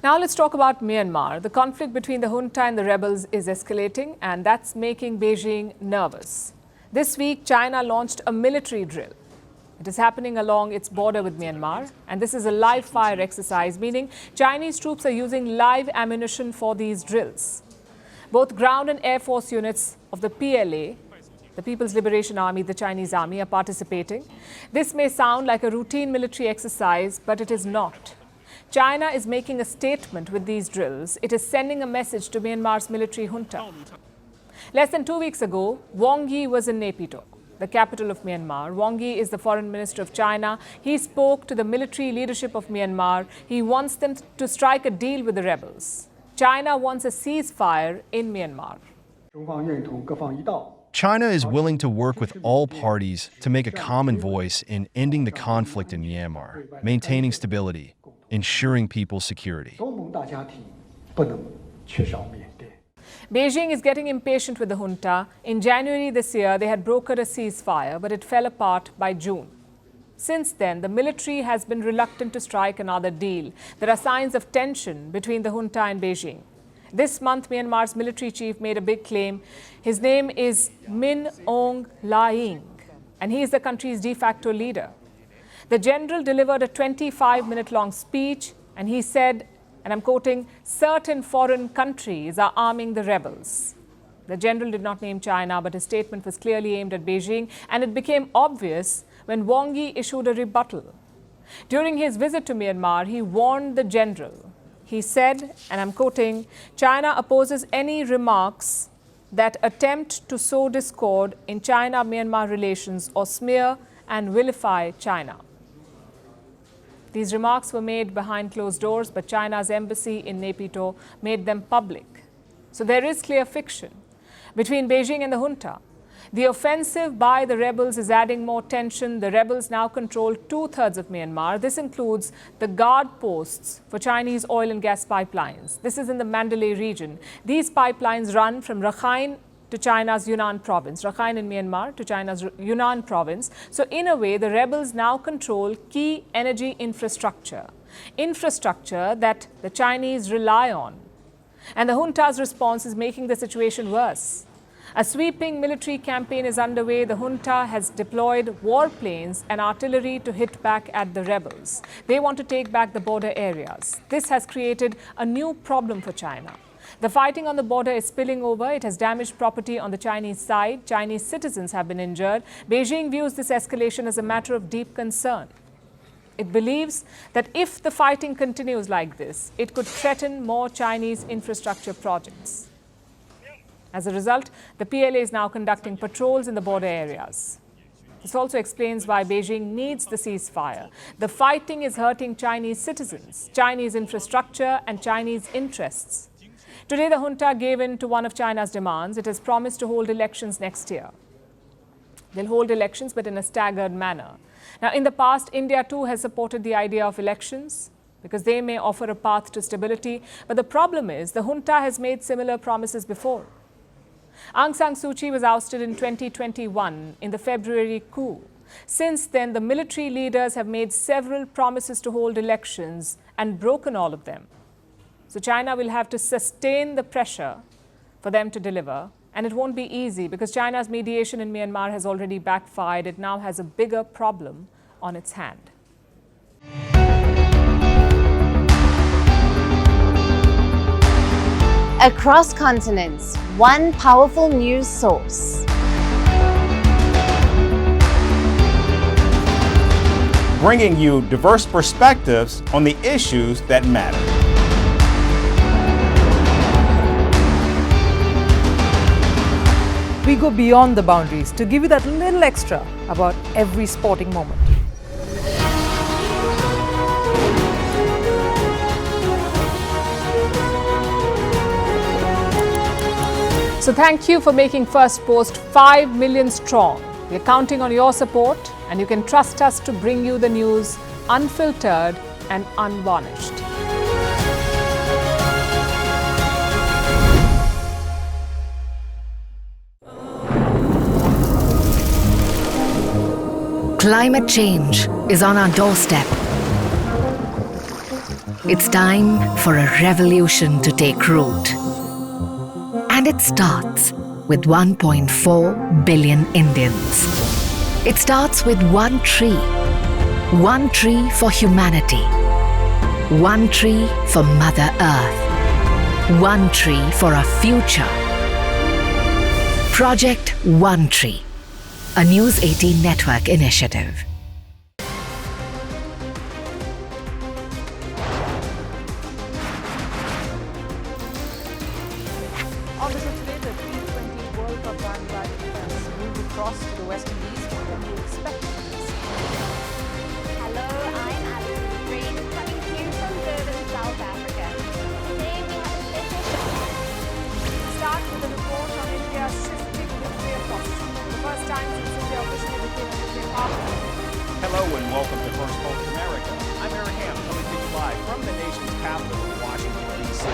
Now let's talk about Myanmar. The conflict between the junta and the rebels is escalating, and that's making Beijing nervous. This week, China launched a military drill. It is happening along its border with Myanmar, and this is a live fire exercise, meaning Chinese troops are using live ammunition for these drills. Both ground and air force units of the PLA, the People's Liberation Army, the Chinese army, are participating. This may sound like a routine military exercise, but it is not. China is making a statement with these drills. It is sending a message to Myanmar's military junta. Less than 2 weeks ago, Wang Yi was in Naypyidaw, the capital of Myanmar. Wang Yi is the Foreign Minister of China. He spoke to the military leadership of Myanmar. He wants them to strike a deal with the rebels. China wants a ceasefire in Myanmar. China is willing to work with all parties to make a common voice in ending the conflict in Myanmar, maintaining stability, ensuring people's security. Beijing is getting impatient with the junta. In January this year, they had brokered a ceasefire, but it fell apart by June. Since then, the military has been reluctant to strike another deal. There are signs of tension between the junta and Beijing. This month, Myanmar's military chief made a big claim. His name is Aung Hlaing, and he is the country's de facto leader. The general delivered a 25-minute-long speech, and he said, and I'm quoting, "Certain foreign countries are arming the rebels." The general did not name China, but his statement was clearly aimed at Beijing, and it became obvious when Wang Yi issued a rebuttal. During his visit to Myanmar, he warned the general. He said, and I'm quoting, "China opposes any remarks that attempt to sow discord in China-Myanmar relations or smear and vilify China." These remarks were made behind closed doors, but China's embassy in Naypyidaw made them public. So there is clear friction between Beijing and the junta. The offensive by the rebels is adding more tension. The rebels now control 2/3 of Myanmar. This includes the guard posts for Chinese oil and gas pipelines. This is in the Mandalay region. These pipelines run from Rakhine to China's Yunnan province, Rakhine in Myanmar to China's Yunnan province. So in a way, the rebels now control key energy infrastructure that the Chinese rely on. And the junta's response is making the situation worse. A sweeping military campaign is underway. The junta has deployed warplanes and artillery to hit back at the rebels. They want to take back the border areas. This has created a new problem for China. The fighting on the border is spilling over. It has damaged property on the Chinese side. Chinese citizens have been injured. Beijing views this escalation as a matter of deep concern. It believes that if the fighting continues like this, it could threaten more Chinese infrastructure projects. As a result, the PLA is now conducting patrols in the border areas. This also explains why Beijing needs the ceasefire. The fighting is hurting Chinese citizens, Chinese infrastructure, and Chinese interests. Today, the junta gave in to one of China's demands. It has promised to hold elections next year. They'll hold elections, but in a staggered manner. Now, in the past, India too has supported the idea of elections because they may offer a path to stability. But the problem is the junta has made similar promises before. Aung San Suu Kyi was ousted in 2021 in the February coup. Since then, the military leaders have made several promises to hold elections and broken all of them. So China will have to sustain the pressure for them to deliver. And it won't be easy because China's mediation in Myanmar has already backfired. It now has a bigger problem on its hand. Across continents, one powerful news source. Bringing you diverse perspectives on the issues that matter. We go beyond the boundaries to give you that little extra about every sporting moment. So thank you for making Firstpost 5 million strong. We're counting on your support, and you can trust us to bring you the news unfiltered and unvarnished. Climate change is on our doorstep. It's time for a revolution to take root. And it starts with 1.4 billion Indians. It starts with one tree for humanity, one tree for Mother Earth, one tree for our future. Project One Tree, a News 18 network initiative. On the show today, the T20 World Cup Bangladesh has moved across to the West Indies. What can we expect from this? Hello, I'm Alison Green, coming to you from Durban, South Africa. Today we have a special show. We'll start with a report on India's shifting nuclear posture. The first time since India officially became a nuclear power. Hello and welcome to Firstpost America. I'm Eric Ham, coming to you live from the nation's capital, Washington, D.C.